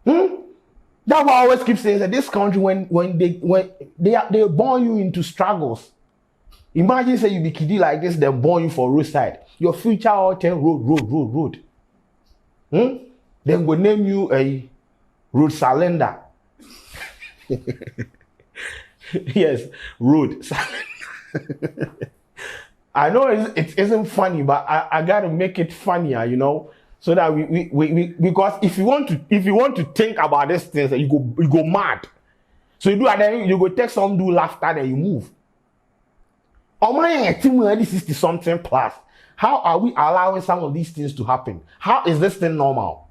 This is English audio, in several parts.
That's why I always keep saying that this country, when they born you into struggles. Imagine say you be kiddie like this, they born you for roadside. Your future all tell road. Then go name you a road cylinder. Yes, road cylinder. I know it isn't funny, but I gotta make it funnier, you know, so that we because if you want to think about these things, you go mad. So you do that, then you go take some do laughter, then you move. Oh my, team already 60 something plus. How are we allowing some of these things to happen? How is this thing normal?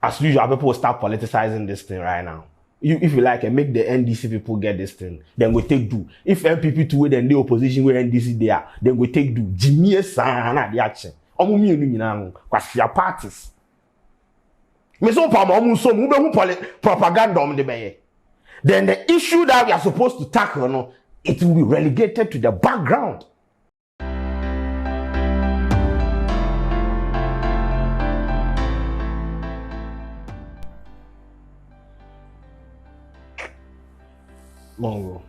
As usual, people will start politicizing this thing right now. If you like, and make the NDC people get this thing, then we take do. If MPP to then the opposition where NDC they are, then we take do. Jimmy sana the action. Omu mi enu nyina kwasi ya parties. Me so pa omu so mu be hu propaganda om de beye. Then the issue that we are supposed to tackle, no, it will be relegated to the background. Mongo.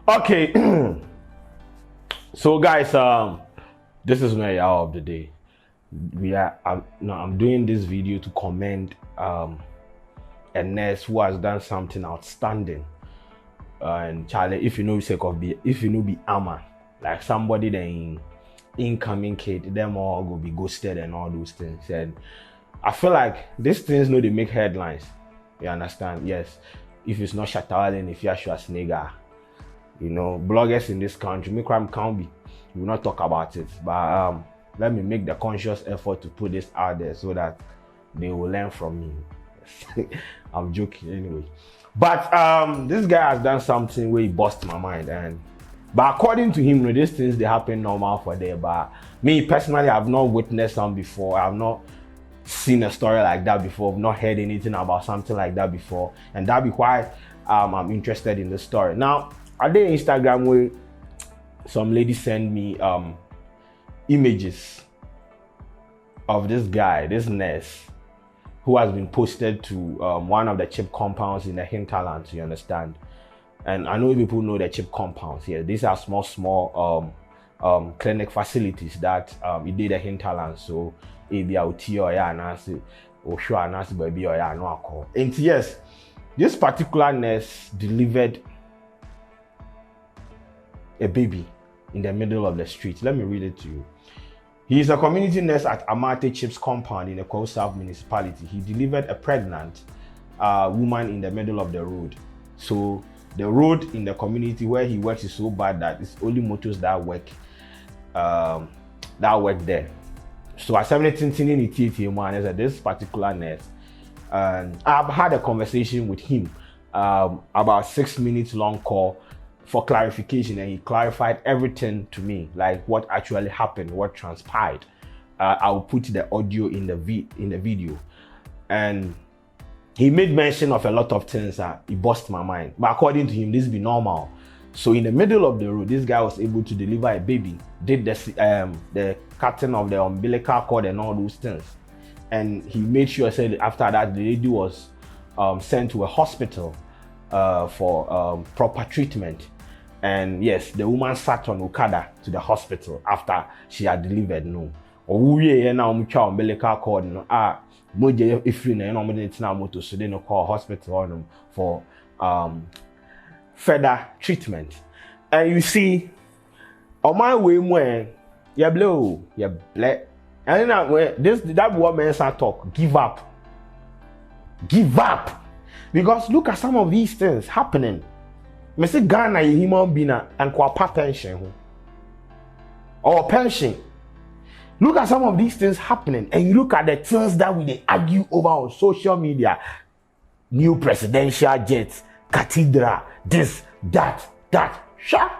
Okay. So guys, this is my hour of the day. I'm doing this video to commend a nurse who has done something outstanding. And Charlie, if you know be armor, like somebody then incoming kid, them all go be ghosted and all those things. And I feel like these things know they make headlines. You understand? Yes. If it's not Shatawale, if you're Schwarzenegger, you know, bloggers in this country, make crime can't be. We will not talk about it. But let me make the conscious effort to put this out there so that they will learn from me. I'm joking anyway. But this guy has done something where he bust my mind, but according to him, you know, these things they happen normal for them. But me personally, I've not witnessed some before. I've not seen a story like that before. I've not heard anything about something like that before, and that be why I'm interested in the story. Now, I did Instagram where some lady sent me images of this guy, this nurse, who has been posted to one of the chip compounds in the hinterlands, you understand? And I know people know the chip compounds here. These are small clinic facilities that it did the hinterlands. So it be out here or sure and baby or no alcohol. And yes, this particular nurse delivered a baby in the middle of the street. Let me read it to you. He is a community nurse at Amartey CHIPS compound in the Kwahu South municipality. He delivered a pregnant woman in the middle of the road. So the road in the community where he works is so bad that it's only motors that work there. So I said this particular nurse, and I've had a conversation with him about 6 minutes long call for clarification, and he clarified everything to me, like what actually happened, what transpired. I will put the audio in the video, and he made mention of a lot of things that he bust my mind. But according to him, this be normal. So in the middle of the road, this guy was able to deliver a baby, did the cutting of the umbilical cord and all those things, and he made sure said after that the lady was sent to a hospital for proper treatment. And yes, the woman sat on Okada to the hospital after she had delivered. No, umbilical cord. No, if you know, so they no call hospital on them for further treatment. And you see, on my way when you blow, you black, and then that woman start talk, give up, because look at some of these things happening. Me say Ghana is human being and kwapa pension or pension. Look at some of these things happening, and you look at the things that we argue over on social media. New presidential jets, cathedral, this, that. Sure.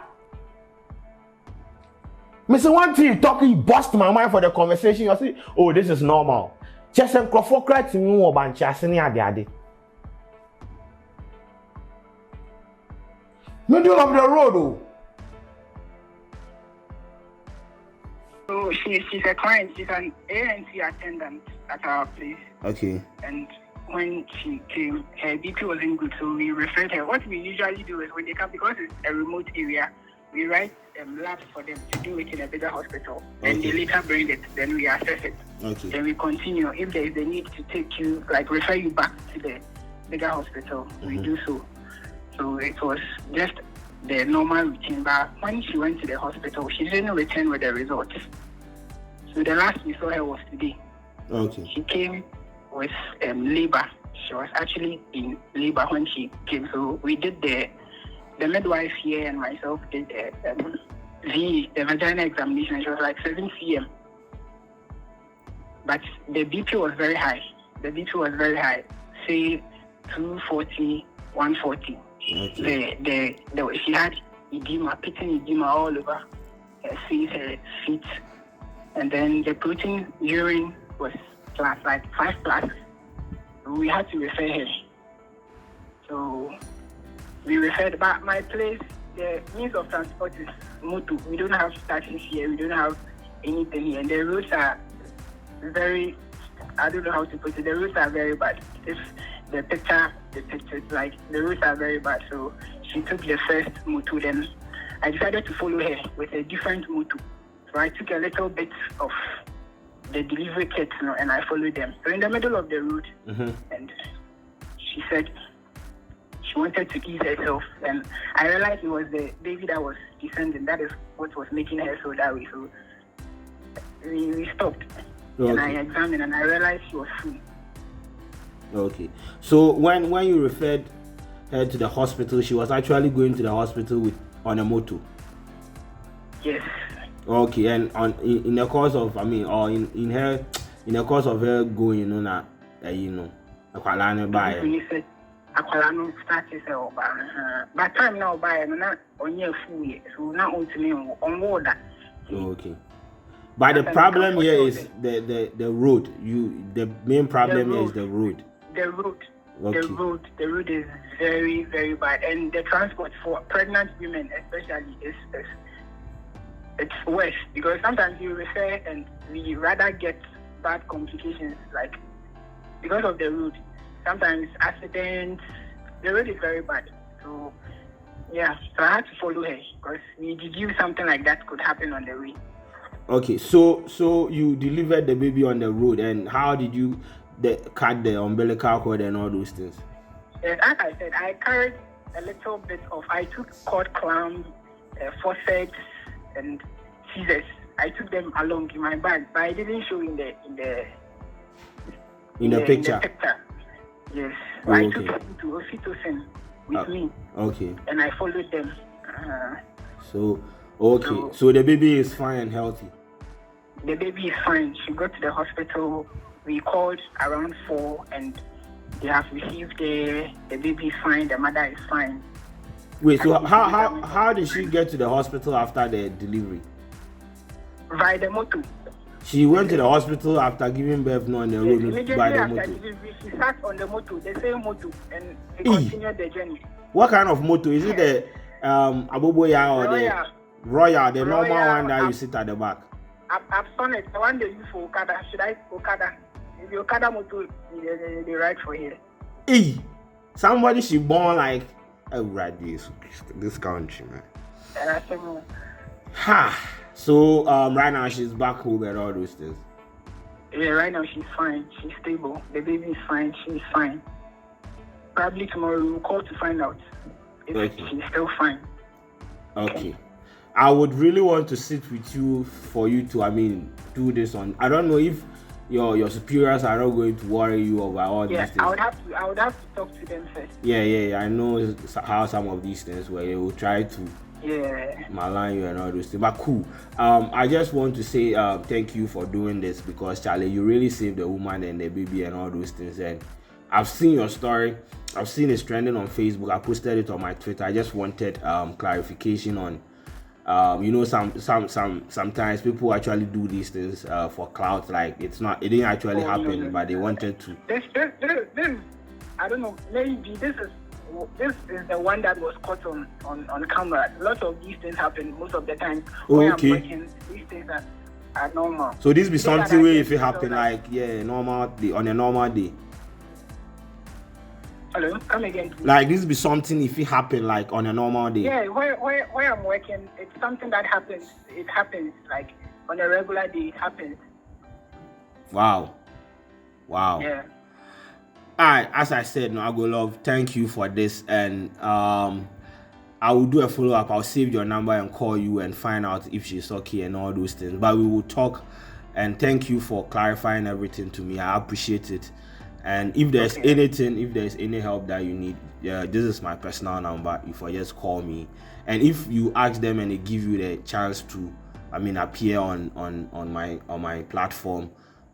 Me say one thing you talk, you bust my mind for the conversation. You say, oh, this is normal. Just a crococrat in you about chasing middle of the road. So she's a client. She's an ANC attendant at our place. Okay. And when she came, her BP wasn't good, so we referred her. What we usually do is when they come, because it's a remote area, we write labs for them to do it in a bigger hospital. Okay. And they later bring it, then we assess it. Okay. Then we continue. If there is a need to take you, like refer you back to the bigger hospital, we do so. So it was just the normal routine. But when she went to the hospital, she didn't return with the results. So the last we saw her was today. Okay. She came with labor. She was actually in labor when she came. So we did the midwife here and myself did the vagina examination. She was like 7 cm. But the BP was very high. Say 240, 140. Okay. She had edema, pitting edema all over her face, her feet. And then the protein urine was plus, like 5 plus. We had to refer her. So we referred, but my place, the means of transport is motor. We don't have taxis here. We don't have anything here. And the roads are very, I don't know how to put it. The roads are very bad. If the picture, like the roads are very bad. So she took the first motor. Then I decided to follow her with a different motor. So I took a little bit of the delivery kit, and I followed them. So in the middle of the road, and she said she wanted to ease herself, and I realized it was the baby that was descending. That is what was making her so that way. So we stopped, and I examined, and I realized she was full. Okay. So when you referred her to the hospital, she was actually going to the hospital on a motor? Yes. Okay, and in the course of, in the course of her going, Akwalano by. Akwalano started but time now by not on your food, so not on to me on water. Okay. But the problem here is the road. The main problem here is the road. The road. Okay. The road is very, very bad, and the transport for pregnant women especially is it's worse, because sometimes you refer and we rather get bad complications, like because of the road. Sometimes accidents, the road is very bad. So yeah, so I had to follow her because we deduced something like that could happen on the way. Okay, so you delivered the baby on the road, and how did you cut the umbilical cord and all those things? Yes, as I said, I carried a little bit of, I took cord clamp, forceps, and scissors. I took them along in my bag, but I didn't show in the picture. Yes, oh, I okay. took them to oxytocin with me. Okay. And I followed them. So the baby is fine and healthy. The baby is fine. She got to the hospital. We called around 4, and they have received the baby is fine. The mother is fine. Wait, so how did she get to the hospital after the delivery? By the motor. She went to the hospital after giving birth, on the road by the motor. Delivery, she sat on the motor, the same motor, and she continued the journey. What kind of motor? Is it the Aboboya or the Royal, the normal one that you sit at the back? I've seen it. The one they use for Okada. Should I Okada? If the Okada motor, they ride for here. Somebody she born like right this country, man. So right now she's back home and all those things. Yeah, right now she's fine. She's stable. The baby is fine. She's fine. Probably tomorrow we'll call to find out if she's still fine. Okay. I would really want to sit with you for you to, do this on. I don't know if your superiors are not going to worry you about all these things. I would have to talk to them first. Yeah. I know how some of these things where they will try to malign you and all those things. But cool. I just want to say thank you for doing this, because Charlie, you really saved the woman and the baby and all those things. And I've seen your story. I've seen it trending on Facebook. I posted it on my Twitter. I just wanted clarification on. Sometimes people actually do these things for clout. Like it didn't actually happen, no. But they wanted to. This, I don't know. Maybe this is the one that was caught on camera. Lots of these things happen most of the time. Oh, when okay. I'm working, these things are. are normal. So this be They are something where like if it happen like normal day on a normal day. Hello, come again, please. Like this be something if it happen like on a normal day. Yeah, where I'm working, it's something that happens. It happens like on a regular day. It happens. Wow. Yeah. Alright, as I said, no, I go love. Thank you for this, and I will do a follow up. I'll save your number and call you and find out if she's okay and all those things. But we will talk. And thank you for clarifying everything to me. I appreciate it. And if there's anything, if there's any help that you need, this is my personal number. If I just call me, and if you ask them and they give you the chance to, appear on my platform,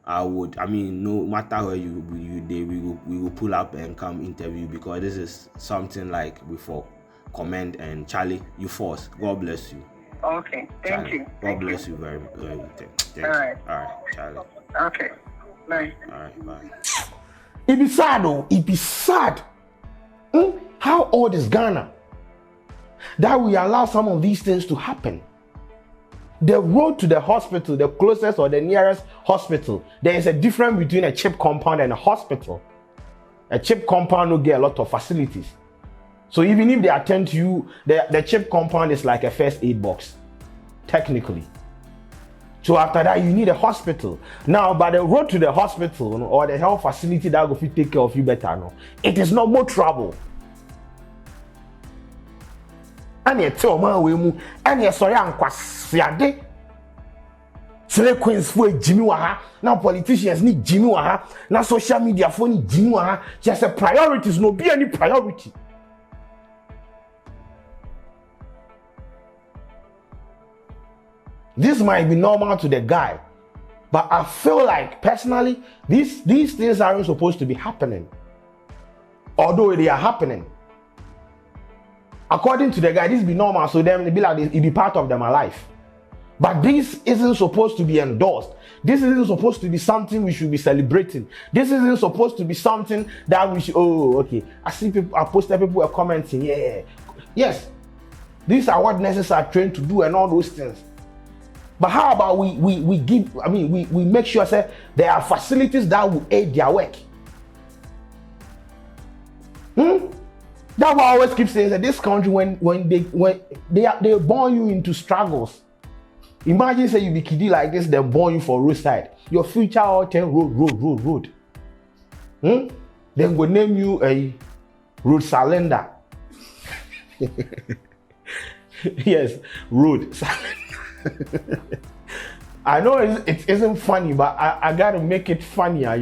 no matter where we will pull up and come interview, because this is something like before comment. And Charlie, you force. God bless you. Okay, thank you. God bless you very much. All right, Charlie. Okay, bye. All right, bye. It be sad though. It be sad. How old is Ghana that we allow some of these things to happen? The road to the hospital, the closest or the nearest hospital, there is a difference between a CHIP compound and a hospital. A CHIP compound will get a lot of facilities. So even if they attend to you, the CHIP compound is like a first aid box, technically. So after that, you need a hospital. Now, by the road to the hospital or the health facility that will take care of you better, it is not more trouble. And you tell me, and you sorry, I'm quite Slay Queens for Jimmy Waha. Now politicians need Jimmy Waha. Now social media for need Jimmy Waha. Just a priorities, no be any priority. This might be normal to the guy, but I feel like personally, these things aren't supposed to be happening. Although they are happening. According to the guy, this be normal, so then it be like it be part of them life. But this isn't supposed to be endorsed. This isn't supposed to be something we should be celebrating. This isn't supposed to be something that we should, okay. I see people, I posted people are commenting, yes, these are what nurses are trained to do and all those things. But how about we give, we make sure say there are facilities that will aid their work. That will always keep saying that this country, when they born you into struggles. Imagine say you be kiddie like this, they born you for roadside. Your future all tell road. Then go name you a road cylinder. Yes, road cylinder. I know it isn't funny, but I gotta make it funnier,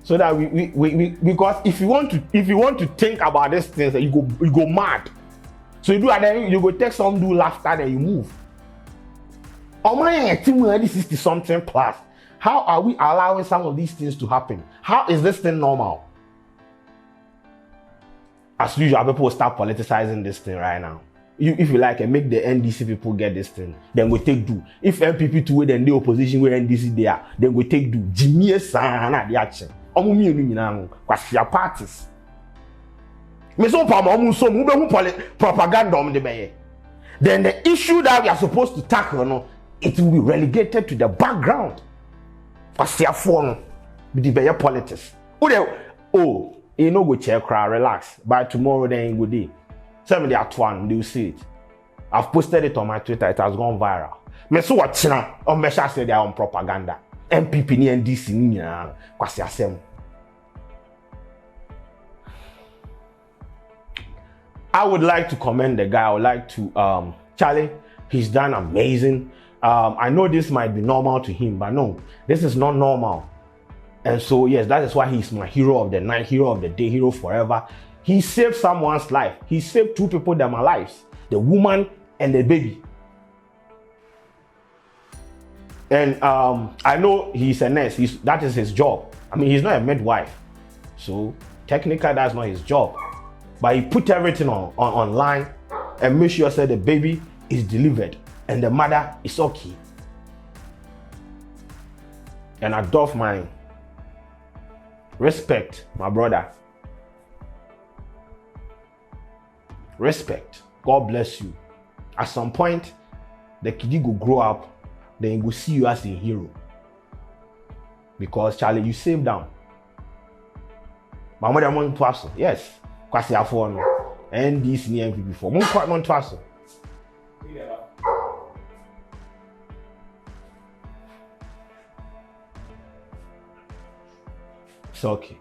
so that we because if you want to think about these things, you go mad. So you do, and then you go take some do laughter, then you move. Oh my, team already 60 something plus. How are we allowing some of these things to happen? How is this thing normal? As usual, people will start politicizing this thing right now. If you like, and make the NDC people get this thing, then we take do. If MPP to then the opposition where NDC they are, then we take do. Jimmy sana the action. Omumi enu kwasi ya parties. Me so pa mo so mu be hu propaganda om de beye. Then the issue that we are supposed to tackle, it will be relegated to the background. Kwasi afo no be the beye politics. Oh, you no go check crowd, relax. By tomorrow then go day. 7 at 1, they will see it. I've posted it on my Twitter, it has gone viral. Me so what now? On me say they are on propaganda. MPP ni NDC ni kwasi asem. I would like to commend the guy. I would like to Charlie, he's done amazing. I know this might be normal to him, but no, this is not normal. And so yes, that is why he's my hero of the night, hero of the day, hero forever. He saved someone's life. He saved 2 people that are lives, the woman and the baby. And I know he's a nurse. That is his job. He's not a midwife. So technically that's not his job. But he put everything online and make sure that the baby is delivered and the mother is okay. And I doff my respect, my brother. Respect. God bless you. At some point, the kid will grow up then he go see you as a hero. Because Charlie, you saved them. But I'm on twasso. Yes. Kwasi afọ no. NDC ni MPP for. Mo quite on twasso. It's okay.